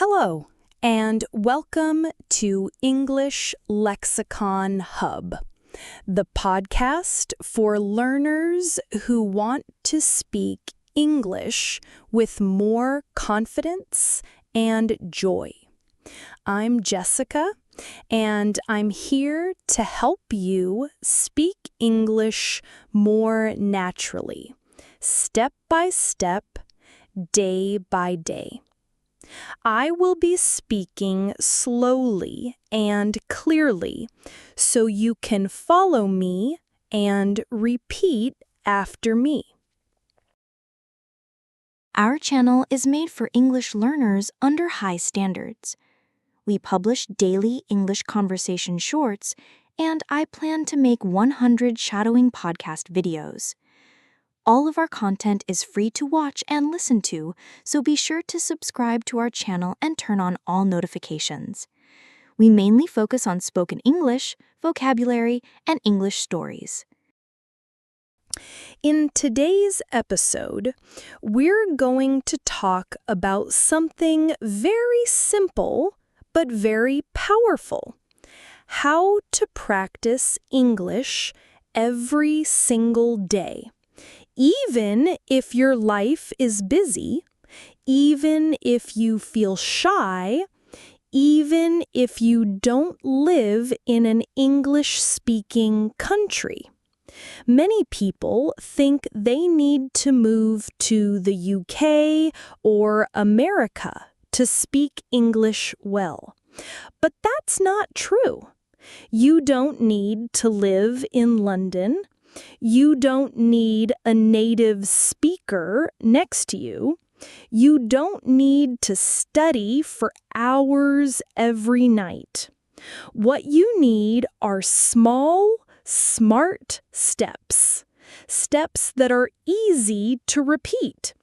Hello, and welcome to English Lexicon Hub, the podcast for learners who want to speak English with more confidence and joy. I'm Jessica, and I'm here to help you speak English more naturally, step by step, day by day. I will be speaking slowly and clearly so you can follow me and repeat after me. Our channel is made for English learners under high standards. We publish daily English conversation shorts, and I plan to make 100 shadowing podcast videos. All of our content is free to watch and listen to, so be sure to subscribe to our channel and turn on all notifications. We mainly focus on spoken English, vocabulary, and English stories. In today's episode, we're going to talk about something very simple but very powerful: how to practice English every single day. Even if your life is busy, even if you feel shy, even if you don't live in an English-speaking country. Many people think they need to move to the UK or America to speak English well. But that's not true. You don't need to live in London. You don't need a native speaker next to you. You don't need to study for hours every night. What you need are small, smart steps. Steps that are easy to repeat.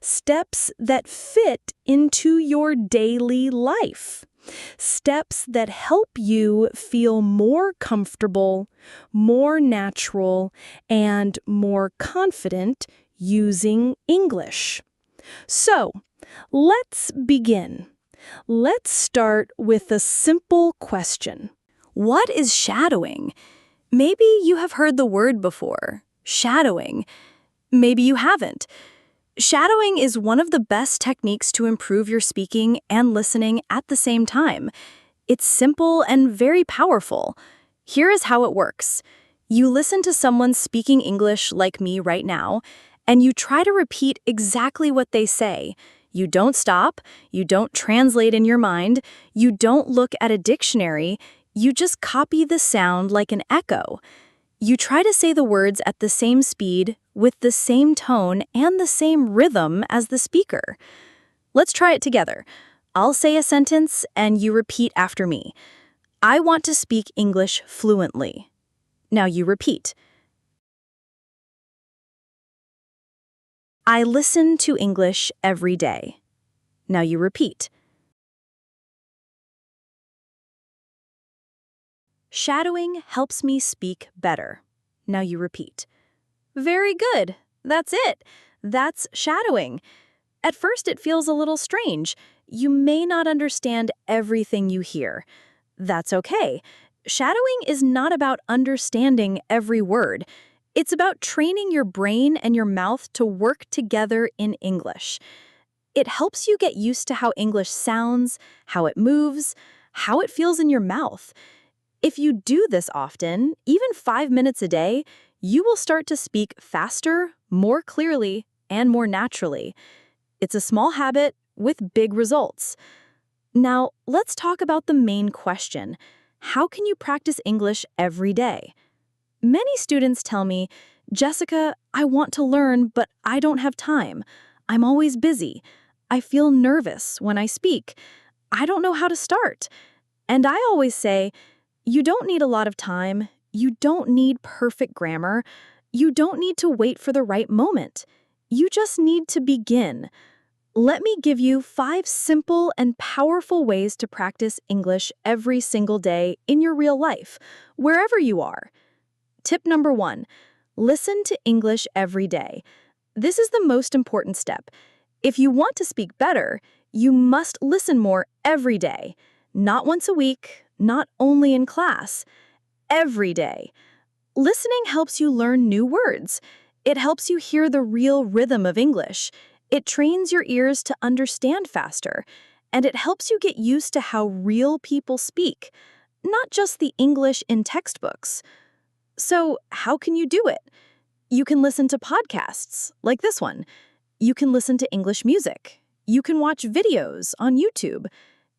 Steps that fit into your daily life. Steps that help you feel more comfortable, more natural, and more confident using English. So, let's begin. Let's start with a simple question. What is shadowing? Maybe you have heard the word before, shadowing. Maybe you haven't. Shadowing is one of the best techniques to improve your speaking and listening at the same time. It's simple and very powerful. Here is how it works. You listen to someone speaking English like me right now, and you try to repeat exactly what they say. You don't stop, you don't translate in your mind, you don't look at a dictionary, you just copy the sound like an echo. You try to say the words at the same speed, with the same tone and the same rhythm as the speaker. Let's try it together. I'll say a sentence and you repeat after me. I want to speak English fluently. Now you repeat. I listen to English every day. Now you repeat. Shadowing helps me speak better. Now you repeat. Very good. That's it. That's shadowing. At first it feels a little strange. You may not understand everything you hear. That's okay. Shadowing is not about understanding every word. It's about training your brain and your mouth to work together in English. It helps you get used to how English sounds, how it moves, how it feels in your mouth. If you do this often, even 5 minutes a day, you will start to speak faster, more clearly, and more naturally. It's a small habit with big results. Now, let's talk about the main question. How can you practice English every day? Many students tell me, Jessica, I want to learn, but I don't have time. I'm always busy. I feel nervous when I speak. I don't know how to start. And I always say, you don't need a lot of time. You don't need perfect grammar. You don't need to wait for the right moment. You just need to begin. Let me give you 5 simple and powerful ways to practice English every single day in your real life, wherever you are. Tip number 1, listen to English every day. This is the most important step. If you want to speak better, You must listen more every day, not once a week, not only in class, every day. Listening helps you learn new words. It helps you hear the real rhythm of English. It trains your ears to understand faster, and it helps you get used to how real people speak, not just the English in textbooks. So, how can you do it? You can listen to podcasts, like this one. You can listen to English music. You can watch videos on YouTube.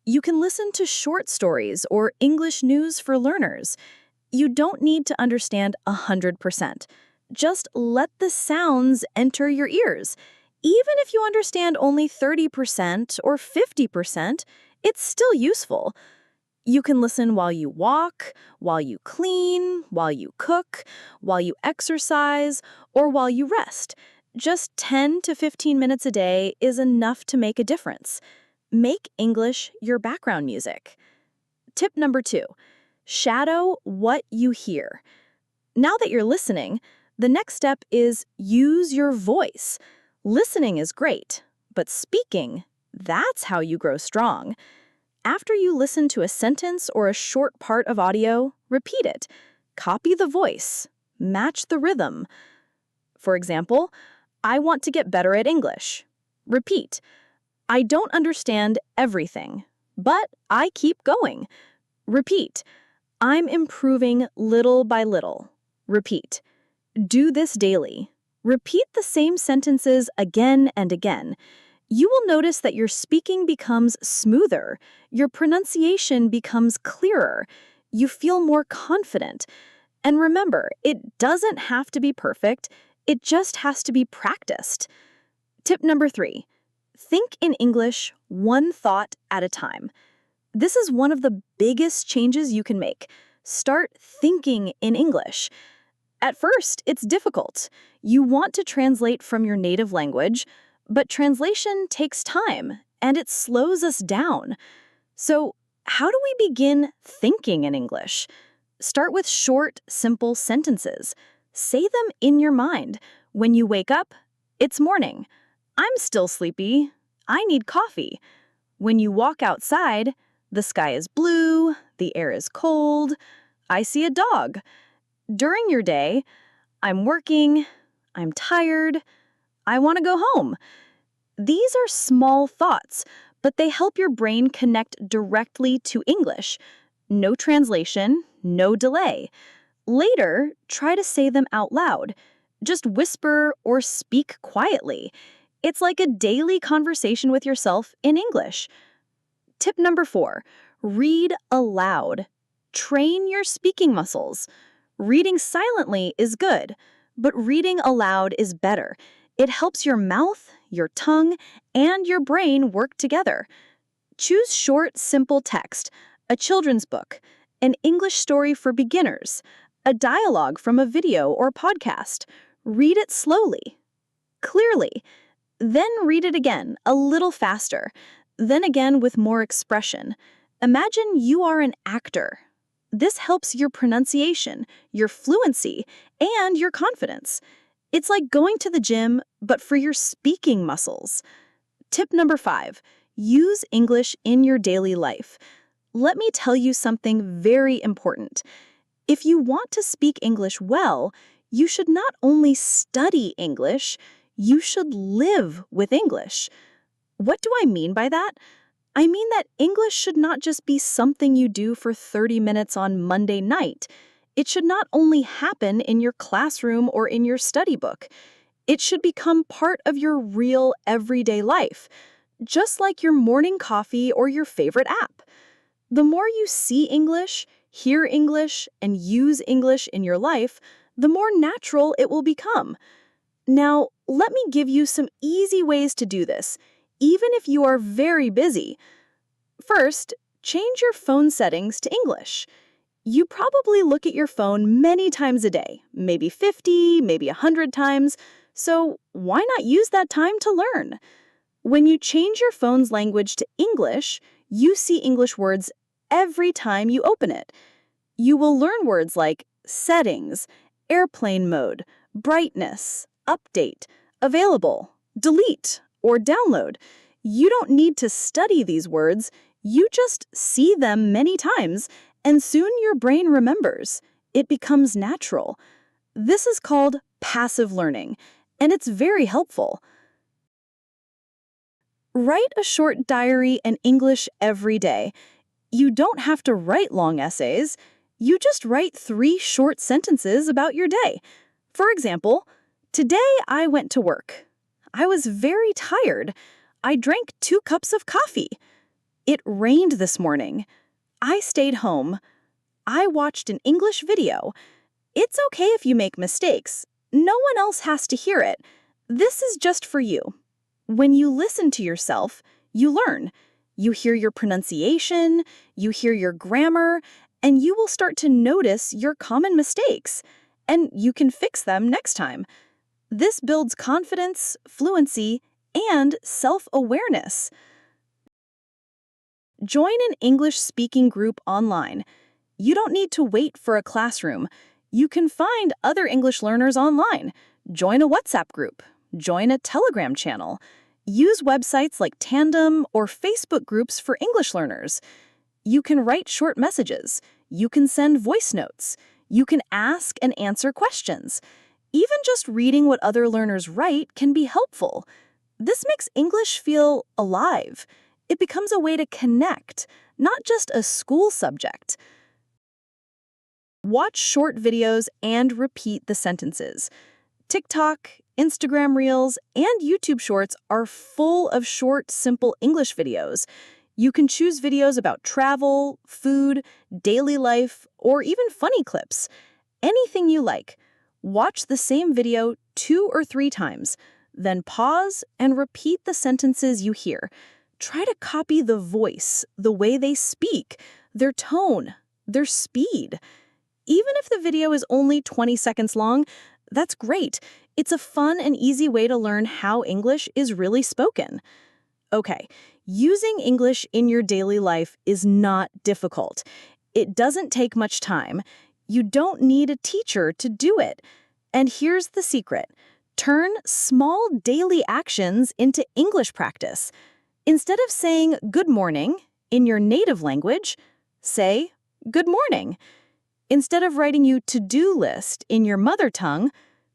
You can listen to short stories or English news for learners. You don't need to understand 100%. Just let the sounds enter your ears. Even if you understand only 30% or 50%, it's still useful. You can listen while you walk, while you clean, while you cook, while you exercise, or while you rest. Just 10 to 15 minutes a day is enough to make a difference. Make English your background music. Tip number 2, shadow what you hear. Now that you're listening, the next step is use your voice. Listening is great, but speaking, that's how you grow strong. After you listen to a sentence or a short part of audio, repeat it. Copy the voice. Match the rhythm. For example, I want to get better at English. Repeat. I don't understand everything, but I keep going. Repeat. I'm improving little by little. Repeat. Do this daily. Repeat the same sentences again and again. You will notice that your speaking becomes smoother, your pronunciation becomes clearer, you feel more confident. And remember, it doesn't have to be perfect, it just has to be practiced. Tip number 3, think in English one thought at a time. This is one of the biggest changes you can make. Start thinking in English. At first, it's difficult. You want to translate from your native language, but translation takes time, and it slows us down. So, how do we begin thinking in English? Start with short, simple sentences. Say them in your mind. When you wake up, it's morning. I'm still sleepy. I need coffee. When you walk outside, the sky is blue, the air is cold. I see a dog. During your day, I'm working, I'm tired, I want to go home. These are small thoughts, but they help your brain connect directly to English. No translation, no delay. Later, try to say them out loud. Just whisper or speak quietly. It's like a daily conversation with yourself in English. Tip number 4, read aloud. Train your speaking muscles. Reading silently is good, but reading aloud is better. It helps your mouth, your tongue, and your brain work together. Choose short, simple text, a children's book, an English story for beginners, a dialogue from a video or podcast. Read it slowly, clearly. Then read it again, a little faster. Then again with more expression. Imagine you are an actor. This helps your pronunciation, your fluency, and your confidence. It's like going to the gym, but for your speaking muscles. Tip number 5, use English in your daily life. Let me tell you something very important. If you want to speak English well, you should not only study English, you should live with English. What do I mean by that? I mean that English should not just be something you do for 30 minutes on Monday night. It should not only happen in your classroom or in your study book. It should become part of your real everyday life, just like your morning coffee or your favorite app. The more you see English, hear English, and use English in your life, the more natural it will become. Now, let me give you some easy ways to do this, even if you are very busy. First, change your phone settings to English. You probably look at your phone many times a day, maybe 50, maybe 100 times, so why not use that time to learn? When you change your phone's language to English, you see English words every time you open it. You will learn words like settings, airplane mode, brightness, update, available, delete, or download. You don't need to study these words, you just see them many times, and soon your brain remembers. It becomes natural. This is called passive learning, and it's very helpful. Write a short diary in English every day. You don't have to write long essays. You just write 3 short sentences about your day. For example, today I went to work. I was very tired. I drank 2 cups of coffee. It rained this morning. I stayed home. I watched an English video. It's okay if you make mistakes. No one else has to hear it. This is just for you. When you listen to yourself, you learn. You hear your pronunciation, you hear your grammar, and you will start to notice your common mistakes. And you can fix them next time. This builds confidence, fluency, and self-awareness. Join an English-speaking group online. You don't need to wait for a classroom. You can find other English learners online. Join a WhatsApp group. Join a Telegram channel. Use websites like Tandem or Facebook groups for English learners. You can write short messages. You can send voice notes. You can ask and answer questions. Even just reading what other learners write can be helpful. This makes English feel alive. It becomes a way to connect, not just a school subject. Watch short videos and repeat the sentences. TikTok, Instagram Reels, and YouTube Shorts are full of short, simple English videos. You can choose videos about travel, food, daily life, or even funny clips. Anything you like. Watch the same video 2 or 3 times, then pause and repeat the sentences you hear. Try to copy the voice, the way they speak, their tone, their speed. Even if the video is only 20 seconds long, that's great. It's a fun and easy way to learn how English is really spoken. Okay, using English in your daily life is not difficult. It doesn't take much time. You don't need a teacher to do it. And here's the secret. Turn small daily actions into English practice. Instead of saying good morning in your native language, say good morning. Instead of writing your to-do list in your mother tongue,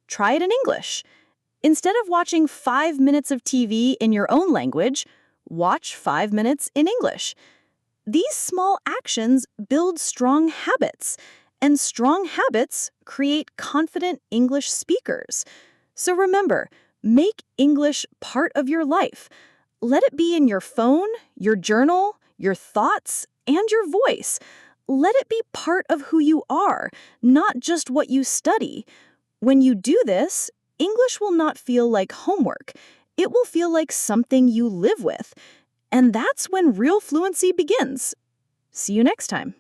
try it in English. Instead of watching 5 minutes of TV in your own language, watch 5 minutes in English. These small actions build strong habits, and strong habits create confident English speakers. So remember, make English part of your life. Let it be in your phone, your journal, your thoughts, and your voice. Let it be part of who you are, not just what you study. When you do this, English will not feel like homework. It will feel like something you live with. And that's when real fluency begins. See you next time.